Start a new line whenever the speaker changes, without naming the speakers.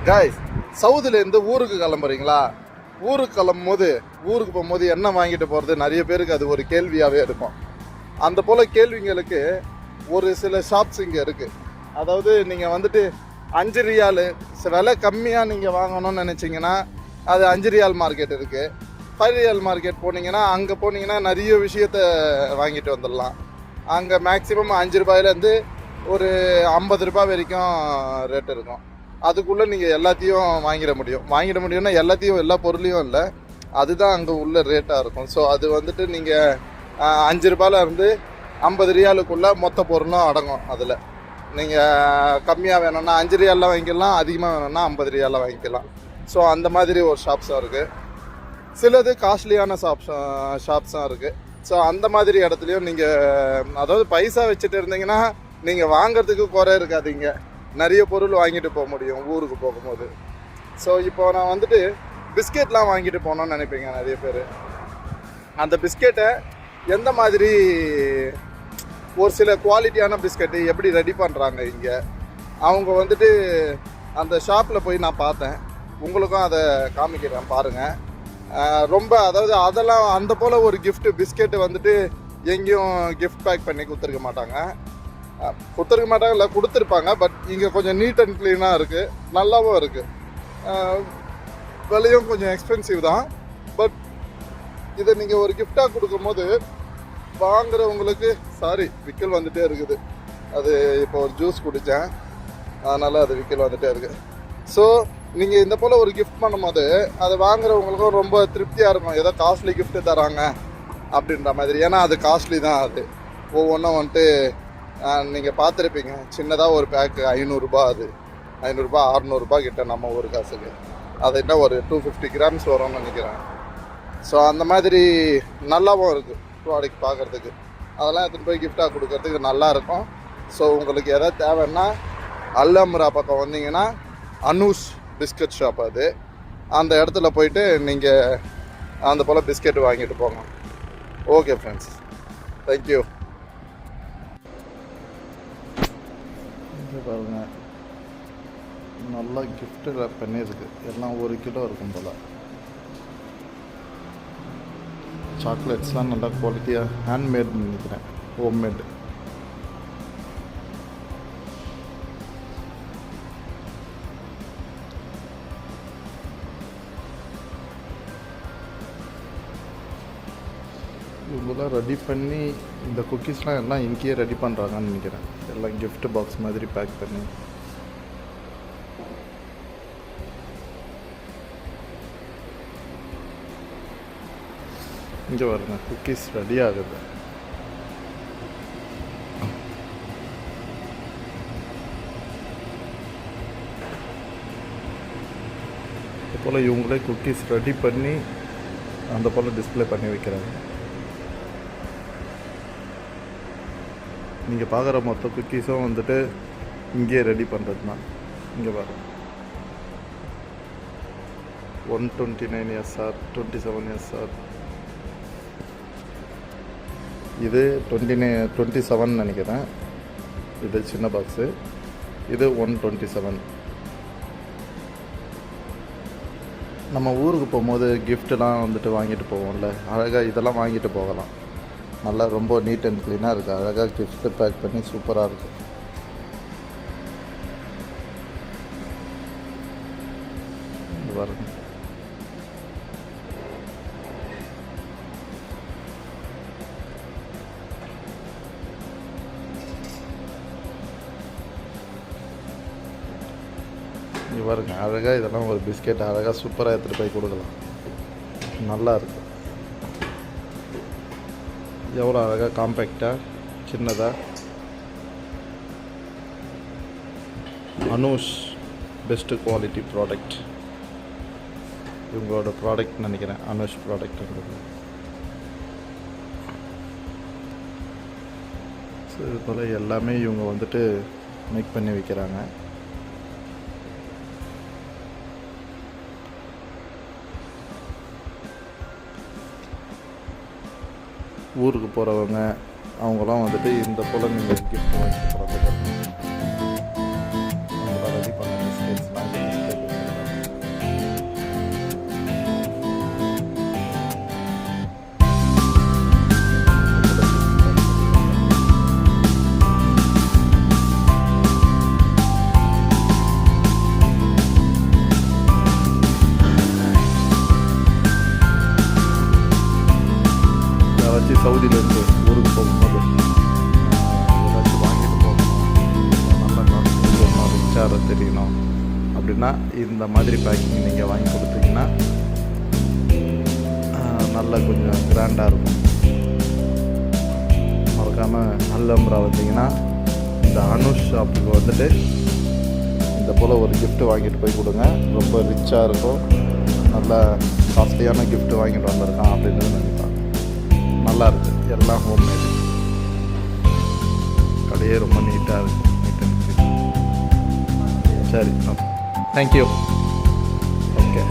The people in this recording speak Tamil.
காய்ஸ், சவுதிலேருந்து ஊருக்கு கிளம்புறீங்களா? ஊருக்கு கிளம்பும்போது ஊருக்கு போகும்போது என்ன வாங்கிட்டு போகிறது நிறைய பேருக்கு அது ஒரு கேள்வியாகவே இருக்கும். அந்த போல் கேள்விங்களுக்கு ஒரு சில ஷாப்ஸ் இங்கே இருக்குது. அதாவது நீங்கள் வந்துட்டு 5 ரியாலு விலை கம்மியாக நீங்கள் வாங்கணும்னு நினச்சிங்கன்னா அது 5 ரியால் மார்க்கெட் இருக்குது. 5 ரியால் மார்க்கெட் போனீங்கன்னா அங்கே போனீங்கன்னா நிறைய விஷயத்த வாங்கிட்டு வந்துடலாம். அங்கே மேக்ஸிமம் 5 ரூபாயிலேருந்து ஒரு 50 ரூபாய் வரைக்கும் ரேட் இருக்கும். அதுக்குள்ளே நீங்கள் எல்லாத்தையும் வாங்கிட முடியும்னா எல்லாத்தையும் எல்லா பொருளையும் இல்லை, அதுதான் அங்கே உள்ள ரேட்டாக இருக்கும். ஸோ அது வந்துட்டு நீங்கள் 5 ரூபாயிலேருந்து 50 ரியாலுக்குள்ளே மொத்த பொருளும் அடங்கும். அதில் நீங்கள் கம்மியாக வேணும்னா 5 ரியாலில் வாங்கிக்கலாம், அதிகமாக வேணும்னா 50 ரியாலில் வாங்கிக்கலாம். ஸோ அந்த மாதிரி ஒரு ஷாப்ஸாக இருக்குது. சிலது காஸ்ட்லியான ஷாப்ஸாக இருக்குது. ஸோ அந்த மாதிரி இடத்துலையும் நீங்கள் அதாவது பைசா வச்சுட்டு இருந்தீங்கன்னா நீங்கள் வாங்கிறதுக்கு குறை இருக்காதீங்க, நிறைய பொருள் வாங்கிட்டு போக முடியும் ஊருக்கு போகும்போது. ஸோ இப்போ நான் வந்துட்டு பிஸ்கெட்லாம் வாங்கிட்டு போகணுன்னு நினைப்பீங்க நிறைய பேர். அந்த பிஸ்கெட்டை எந்த மாதிரி ஒரு சில குவாலிட்டியான பிஸ்கெட்டு எப்படி ரெடி பண்ணுறாங்க இங்கே, அவங்க வந்துட்டு அந்த ஷாப்பில் போய் நான் பார்த்தேன், உங்களுக்கும் அதை காமிக்கிறேன் பாருங்கள். ரொம்ப அதாவது அதெல்லாம் அந்த போல் ஒரு கிஃப்ட் பிஸ்கெட்டு வந்துட்டு எங்கேயும் கிஃப்ட் பேக் பண்ணி கொடுத்துருக்க மாட்டாங்க இல்லை கொடுத்துருப்பாங்க. பட் இங்கே கொஞ்சம் நீட் அண்ட் க்ளீனாக இருக்குது, நல்லாவும் இருக்குது. விலையும் கொஞ்சம் எக்ஸ்பென்சிவ் தான். பட் இதை நீங்கள் ஒரு கிஃப்டாக கொடுக்கும்போது வாங்குறவங்களுக்கு விக்கல் வந்துகிட்டே இருக்குது. அது இப்போ ஒரு ஜூஸ் குடித்தேன், அதனால் அது விக்கல் வந்துகிட்டே இருக்குது. ஸோ நீங்கள் இந்த போல் ஒரு கிஃப்ட் பண்ணும்போது அதை வாங்குறவங்களுக்கும் ரொம்ப திருப்தியாக இருக்கும். ஏதோ காஸ்ட்லி கிஃப்ட்டு தராங்க அப்படின்ற மாதிரி. ஏன்னா அது காஸ்ட்லி தான். அது ஒவ்வொன்றும் வந்துட்டு நீங்கள் பார்த்துருப்பீங்க, சின்னதாக ஒரு பேக்கு 500 ரூபா, அது 500 ரூபா 600 ரூபா கிட்ட நம்ம ஒரு காசுக்கு. அது என்ன ஒரு 250 கிராம்ஸ் வரும்னு நினைக்கிறேன். ஸோ அந்த மாதிரி நல்லாவும் இருக்குது ப்ராடக்ட் பார்க்குறதுக்கு. அதெல்லாம் எடுத்துகிட்டு போய் கிஃப்டாக கொடுக்கறதுக்கு நல்லாயிருக்கும். ஸோ உங்களுக்கு எதாவது தேவைன்னா அல்லம்ரா பக்கம் வந்தீங்கன்னா அனூஷ் பிஸ்கட் ஷாப், அது அந்த இடத்துல போயிட்டு நீங்கள் அந்த போல் பிஸ்கெட் வாங்கிட்டு போங்க. Okay friends, thank you. பாருங்க, நல்லா கிஃப்ட்டு ரேப் பண்ணியிருக்கு. எல்லாம் 1 கிலோ இருக்கும் போல். சாக்லேட்ஸ்லாம் நல்லா குவாலிட்டியாக ஹேண்ட்மேட்னு நினைக்கிறேன், ஹோம்மேடு. இவங்களாம் ரெடி பண்ணி இந்த குக்கீஸ்லாம் எல்லாம் இங்கேயே ரெடி பண்ணுறாங்கன்னு நினைக்கிறேன். எல்லாம் கிஃப்ட் பாக்ஸ் மாதிரி பேக் பண்ணி. இங்கே வருங்க, குக்கீஸ் ரெடி ஆகுது. இது போல் இவங்களே குக்கீஸ் ரெடி பண்ணி அந்த போல் டிஸ்பிளே பண்ணி வைக்கிறாங்க. நீங்கள் பார்க்குற மொத்த குக்கீஸும் வந்துட்டு இங்கே ரெடி பண்ணுறது தான். இங்கே பாருங்க, 129 SR, 27 SR. இது 27 நினைக்கிறேன். இது சின்ன பாக்ஸு. இது 127. நம்ம ஊருக்கு போகும்போது கிஃப்டெலாம் வந்துட்டு வாங்கிட்டு போவோம்ல, அழகாக இதெல்லாம் வாங்கிட்டு போகலாம். நல்லா ரொம்ப நீட் அண்ட் க்ளீனாக இருக்குது. அழகாக கிஃப்ட்டு பேக் பண்ணி சூப்பராக இருக்குது. பாருங்க, இங்கே பாருங்க, அழகாக இதெல்லாம் ஒரு பிஸ்கெட் அழகாக சூப்பராக எடுத்துகிட்டு போய் கொடுக்கலாம். நல்லா இருக்குது. எவ்வளோ அழகாக காம்பேக்டாக சின்னதாக. அனூஷ் பெஸ்ட்டு குவாலிட்டி ப்ராடக்ட், இவங்களோட ப்ராடக்ட் நினைக்கிறேன். அனூஷ் ப்ராடக்ட்ன்றது. ஸோ இது போல் எல்லாமே இவங்க வந்துட்டு மேக் பண்ணி வைக்கிறாங்க. ஊருக்கு போகிறவங்க அவங்களாம் வந்துட்டு இந்த போல் நீங்கள் கிஃப்ட் வாங்கிட்டு போகிறது. அவங்களாம் ரெடி பண்ண பிஸ்கெட்ஸ்லாம் அப்படின்னா இந்த மாதிரி பேக்கிங் நீங்கள் வாங்கி கொடுத்தீங்கன்னா நல்லா கொஞ்சம் கிராண்டாக இருக்கும். மறக்காமல் அல்லம்பரா வந்தீங்கன்னா இந்த அனுஷ் ஷாப்புக்கு வந்துட்டு இந்த போல் ஒரு gift வாங்கிட்டு போய் கொடுங்க. ரொம்ப ரிச்சாக இருக்கும். நல்ல காஸ்ட்லியான gift வாங்கிட்டு வந்திருக்கான் அப்படின்னு நினைப்பாங்க. நல்லா இருக்குது, எல்லாம் ஹோம்மேடு. கடையே ரொம்ப நீட்டாக இருக்குது. சரி, தேங்க்யூ. ஓகே.